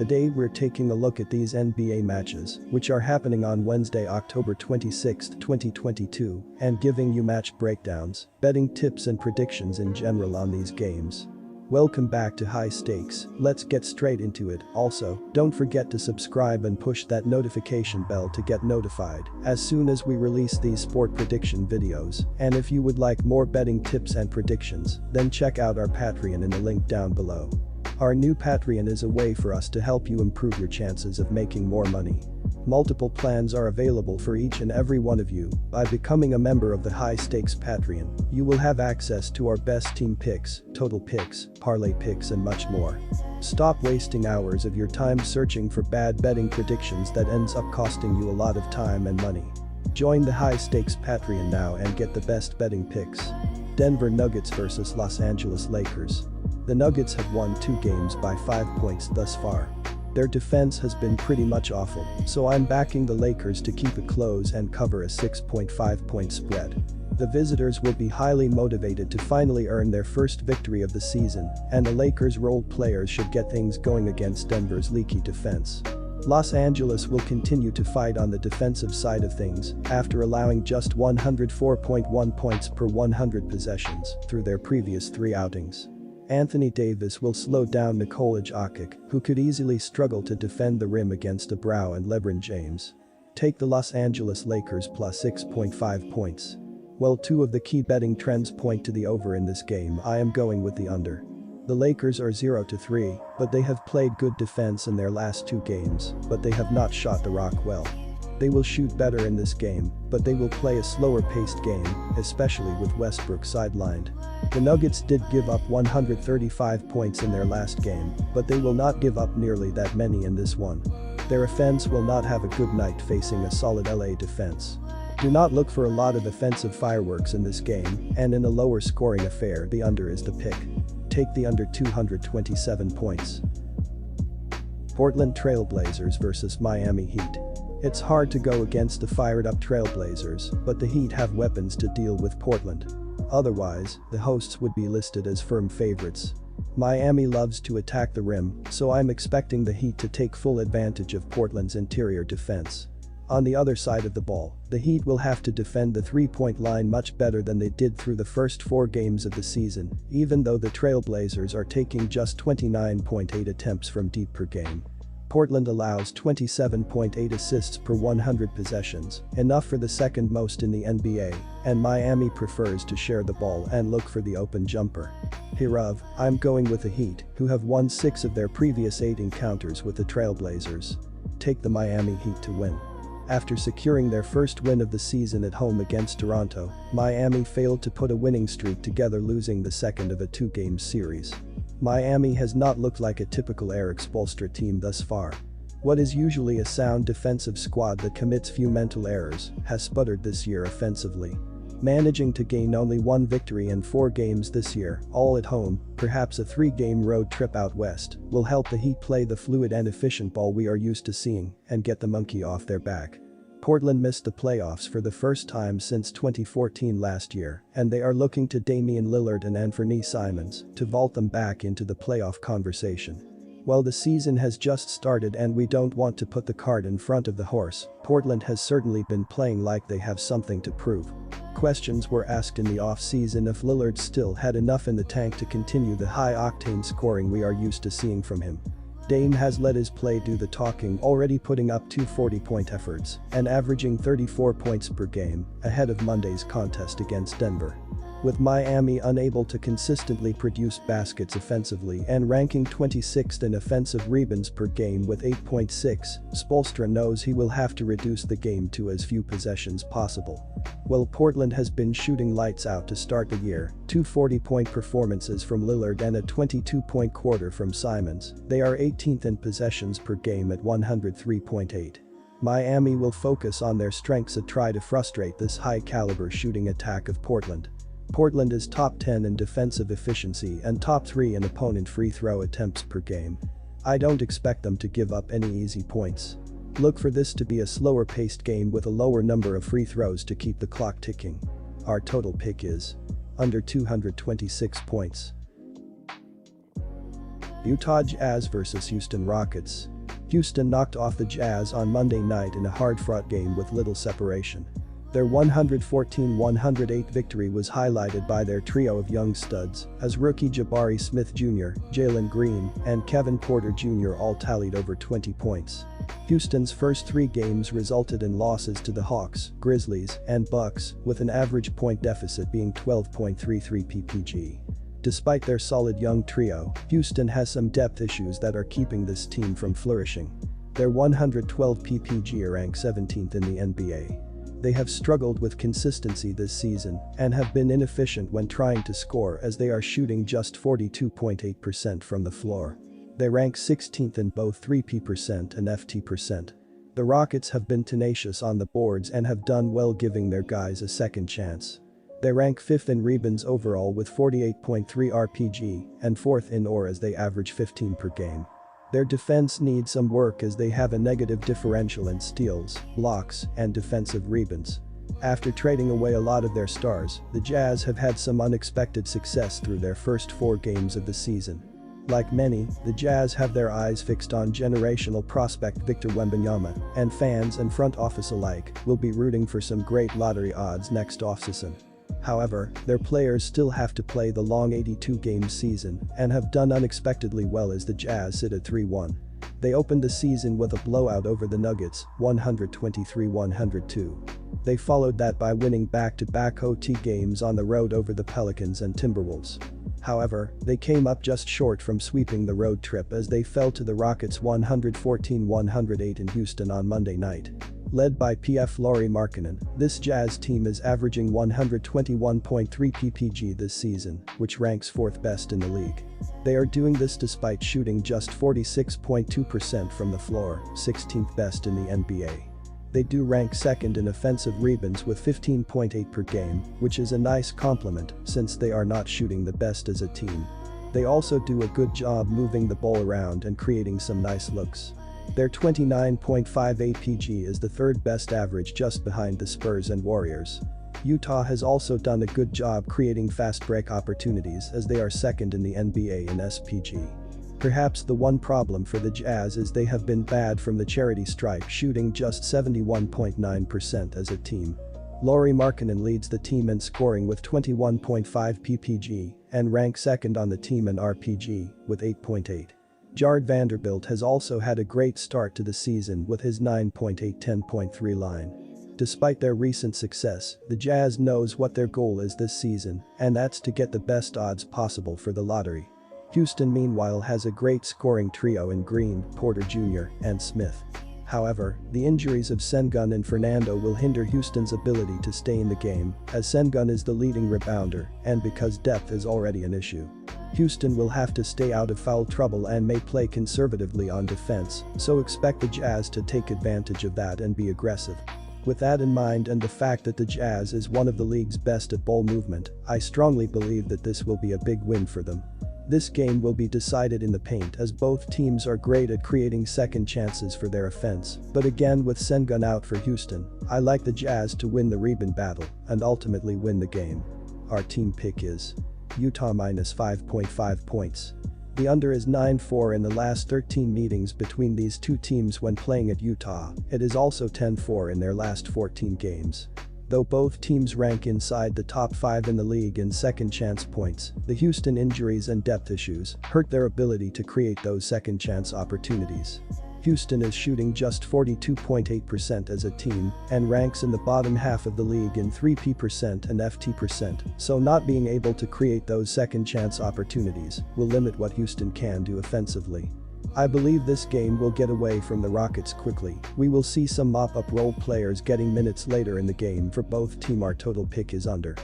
Today we're taking a look at these NBA matches, which are happening on Wednesday, October 26, 2022, and giving you match breakdowns, betting tips and predictions in general on these games. Welcome back to High Stakes, let's get straight into it. Also, don't forget to subscribe and push that notification bell to get notified as soon as we release these sport prediction videos. And if you would like more betting tips and predictions, then check out our Patreon in the link down below. Our new Patreon is a way for us to help you improve your chances of making more money. Multiple plans are available for each and every one of you. By becoming a member of the High Stakes Patreon, you will have access to our best team picks, total picks, parlay picks and much more. Stop wasting hours of your time searching for bad betting predictions that ends up costing you a lot of time and money. Join the High Stakes Patreon now and get the best betting picks. Denver Nuggets vs Los Angeles Lakers. The Nuggets have won 2 games by 5 points thus far. Their defense has been pretty much awful, so I'm backing the Lakers to keep it close and cover a 6.5 point spread. The visitors will be highly motivated to finally earn their first victory of the season, and the Lakers' role players should get things going against Denver's leaky defense. Los Angeles will continue to fight on the defensive side of things after allowing just 104.1 points per 100 possessions through their previous 3 outings. Anthony Davis will slow down Nikola Jokic, who could easily struggle to defend the rim against Brown and LeBron James. Take the Los Angeles Lakers plus 6.5 points. While 2 of the key betting trends point to the over in this game, I am going with the under. The Lakers are 0-3, but they have played good defense in their last 2 games, but they have not shot the rock well. They will shoot better in this game, but they will play a slower-paced game, especially with Westbrook sidelined. The Nuggets did give up 135 points in their last game, but they will not give up nearly that many in this one. Their offense will not have a good night facing a solid LA defense. Do not look for a lot of offensive fireworks in this game, and in a lower scoring affair, the under is the pick. Take the under 227 points. Portland Trail Blazers vs Miami Heat. It's hard to go against the fired-up Trailblazers, but the Heat have weapons to deal with Portland. Otherwise, the hosts would be listed as firm favorites. Miami loves to attack the rim, so I'm expecting the Heat to take full advantage of Portland's interior defense. On the other side of the ball, the Heat will have to defend the 3-point line much better than they did through the first 4 games of the season, even though the Trailblazers are taking just 29.8 attempts from deep per game. Portland allows 27.8 assists per 100 possessions, enough for the second most in the NBA, and Miami prefers to share the ball and look for the open jumper. Hereof, I'm going with the Heat, who have won 6 of their previous 8 encounters with the Trailblazers. Take the Miami Heat to win. After securing their first win of the season at home against Toronto, Miami failed to put a winning streak together, losing the second of a 2-game series. Miami has not looked like a typical Eric Spoelstra team thus far. What is usually a sound defensive squad that commits few mental errors has sputtered this year offensively. Managing to gain only 1 victory in 4 games this year, all at home, perhaps a 3-game road trip out west, will help the Heat play the fluid and efficient ball we are used to seeing and get the monkey off their back. Portland missed the playoffs for the first time since 2014 last year, and they are looking to Damian Lillard and Anthony Simons to vault them back into the playoff conversation. While the season has just started and we don't want to put the cart in front of the horse, Portland has certainly been playing like they have something to prove. Questions were asked in the off-season if Lillard still had enough in the tank to continue the high-octane scoring we are used to seeing from him. Dame has let his play do the talking, already putting up 2 40-point efforts and averaging 34 points per game, ahead of Monday's contest against Denver. With Miami unable to consistently produce baskets offensively and ranking 26th in offensive rebounds per game with 8.6, Spoelstra knows he will have to reduce the game to as few possessions possible. While Portland has been shooting lights out to start the year, 2 40-point performances from Lillard and a 22-point quarter from Simons, they are 18th in possessions per game at 103.8. Miami will focus on their strengths and try to frustrate this high-caliber shooting attack of Portland. Portland is top 10 in defensive efficiency and top 3 in opponent free throw attempts per game. I don't expect them to give up any easy points. Look for this to be a slower paced game with a lower number of free throws to keep the clock ticking. Our total pick is under 226 points. Utah Jazz vs Houston Rockets. Houston knocked off the Jazz on Monday night in a hard-fought game with little separation. Their 114-108 victory was highlighted by their trio of young studs, as rookie Jabari Smith Jr., Jalen Green, and Kevin Porter Jr. all tallied over 20 points. Houston's first 3 games resulted in losses to the Hawks, Grizzlies, and Bucks, with an average point deficit being 12.33 ppg. Despite their solid young trio, Houston has some depth issues that are keeping this team from flourishing. Their 112 ppg are ranked 17th in the NBA. They have struggled with consistency this season and have been inefficient when trying to score, as they are shooting just 42.8% from the floor. They rank 16th in both 3p% and ft%. The Rockets have been tenacious on the boards and have done well giving their guys a second chance. They rank 5th in rebounds overall with 48.3 rpg and 4th in OR as they average 15 per game. Their defense needs some work as they have a negative differential in steals, blocks, and defensive rebounds. After trading away a lot of their stars, the Jazz have had some unexpected success through their first 4 games of the season. Like many, the Jazz have their eyes fixed on generational prospect Victor Wembanyama, and fans and front office alike will be rooting for some great lottery odds next offseason. However, their players still have to play the long 82-game season and have done unexpectedly well as the Jazz sit at 3-1. They opened the season with a blowout over the Nuggets, 123-102. They followed that by winning back-to-back OT games on the road over the Pelicans and Timberwolves. However, they came up just short from sweeping the road trip as they fell to the Rockets 114-108 in Houston on Monday night. Led by PF Lauri Markkanen, this Jazz team is averaging 121.3 ppg this season, which ranks 4th best in the league. They are doing this despite shooting just 46.2% from the floor, 16th best in the NBA. They do rank 2nd in offensive rebounds with 15.8 per game, which is a nice compliment since they are not shooting the best as a team. They also do a good job moving the ball around and creating some nice looks. Their 29.5 APG is the 3rd best average, just behind the Spurs and Warriors. Utah has also done a good job creating fast break opportunities as they are 2nd in the NBA in SPG. Perhaps the one problem for the Jazz is they have been bad from the charity stripe, shooting just 71.9% as a team. Lauri Markkanen leads the team in scoring with 21.5 ppg and ranks 2nd on the team in RPG with 8.8. Jared Vanderbilt has also had a great start to the season with his 9.8-10.3 line. Despite their recent success, the Jazz knows what their goal is this season, and that's to get the best odds possible for the lottery. Houston meanwhile has a great scoring trio in Green, Porter Jr., and Smith. However, the injuries of Sengun and Fernando will hinder Houston's ability to stay in the game, as Sengun is the leading rebounder and because depth is already an issue. Houston will have to stay out of foul trouble and may play conservatively on defense, so expect the Jazz to take advantage of that and be aggressive. With that in mind and the fact that the Jazz is one of the league's best at ball movement, I strongly believe that this will be a big win for them. This game will be decided in the paint as both teams are great at creating second chances for their offense, but again with Sengun out for Houston, I like the Jazz to win the rebound battle and ultimately win the game. Our team pick is Utah minus 5.5 points. The under is 9-4 in the last 13 meetings between these two teams when playing at Utah. It is also 10-4 in their last 14 games. Though both teams rank inside the top 5 in the league in second chance points, the Houston injuries and depth issues hurt their ability to create those second chance opportunities. Houston is shooting just 42.8% as a team and ranks in the bottom half of the league in 3p% and ft%, so not being able to create those second chance opportunities will limit what Houston can do offensively. I believe this game will get away from the Rockets quickly. We will see some mop-up role players getting minutes later in the game for both teams. Our total pick is under.